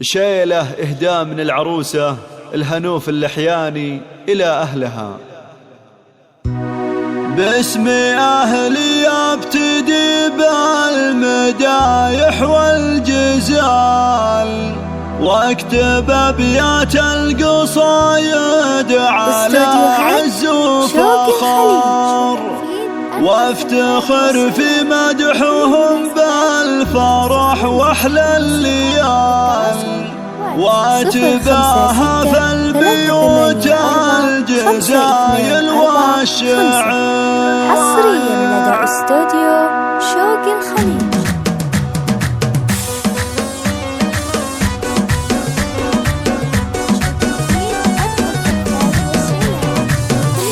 شيله إهداء من العروسة الهنوف اللحياني إلى أهلها. باسم أهلي ابتدي بالمدايح والجزال، واكتب أبيات القصايد على عز وفخر، وافتخر في مدحهم بالفرح واحلى الليال، واتباها في البيوت الجزايل والشعر. حصريا لدى استوديو شوق الخليج.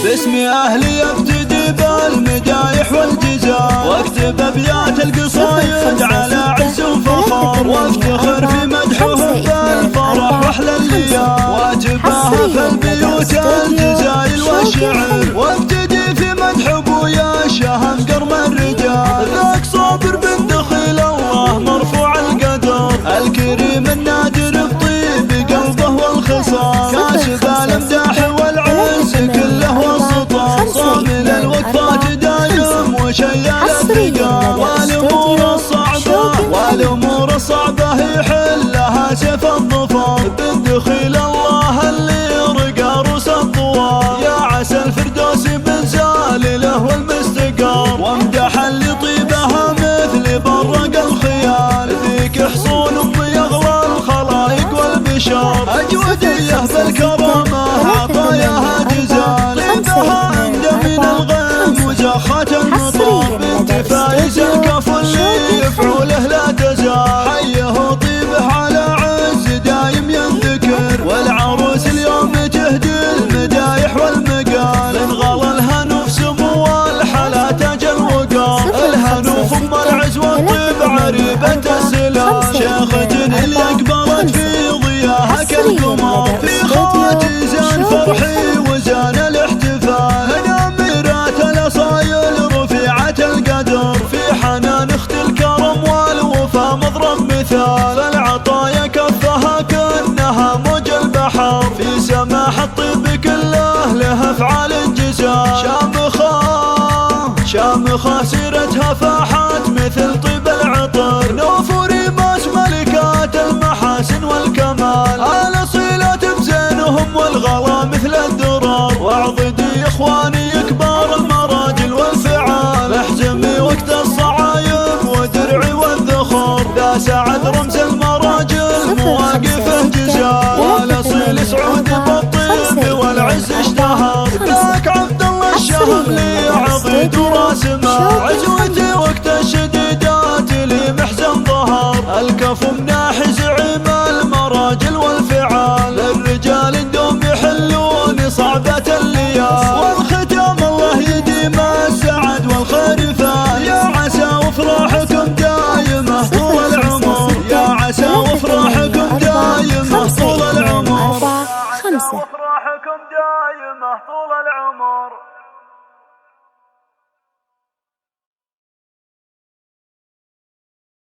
باسم أهلي ابتدي بالمدايح والجزاء، واكتب أبيات القصايد على عز وفخر، وافتخر في مدحهم بالفرح واحلى الليال، واتباها في البيوت الجزايل والشعر، وابتدي في مدح ابويا شهم قرم الرجال، ذاك صابر بن دخيل الله مرفوع القدر، الكريم النادر بطيب قلبه والخصال، كاسب الامداح والعز كله والسطار، صامل الوقفات دايم وشيال الثقال، والامور الصعبه يحلها سيف الظفر، بالدخيل الله اللي رقى روس الطوال، يا عسى الفردوس بنزال له والمستقر، وامدح اللي طيبها مثل برق الخيال، ذيك حصون امي اغلى الخلائق والبشر، اجوديه بالكرامه عطاياها جزال، طيبها عند من الغيم وزخات المطر، بنت فايز الكفو اللي يفعوله لا تزال، حيه طيبه على عز دايم ينذكر، والعروس اليوم تهدي المدايح والمقال، انغلى الهنوف سمو والحلا تاج الوقار، الهنوف ام العز والطيب عريبة السلام، شيختي اللي اقبلت في ضياها كالقمر، في خواتي زان فرحي وزان الاحتفال، هنا ميرات الاصايل رفيعة القدر، في حنان اخت الكرم والوفا مضرب مثال، العطايا كفها كأنها موج البحر، في سماح الطيب كله له افعال الجزال، شامخة سيرتها فاحت مثل طيب العطر، نوفوري ماس ملكات المحاسن والكمال، على صيلات بزينهم والغلا مثل الدرار، واعضدي اخواني كبار المراجل والفعال، احزمي وقت الصعايب ودرعي والذخور، ذا سعد رمز المراجل مواقفه جزال، والاصيل سعود بالطيب والعز اشتهر، ذاك عبد الله الشهملي عضيد وراسمه، عزوتي وقت الشديدات لي محزن ظهر، الكفو مناحي زعيم المراجل والفعال، الرجال اندوم يحلون صعبة الليال، والختام الله يديم السعد والخير فال، يا عسى وافراحكم دايمة طول العمر، يا عسى وافراحكم دايمة طول العمر، 5 وافراحكم دايمة طول العمر.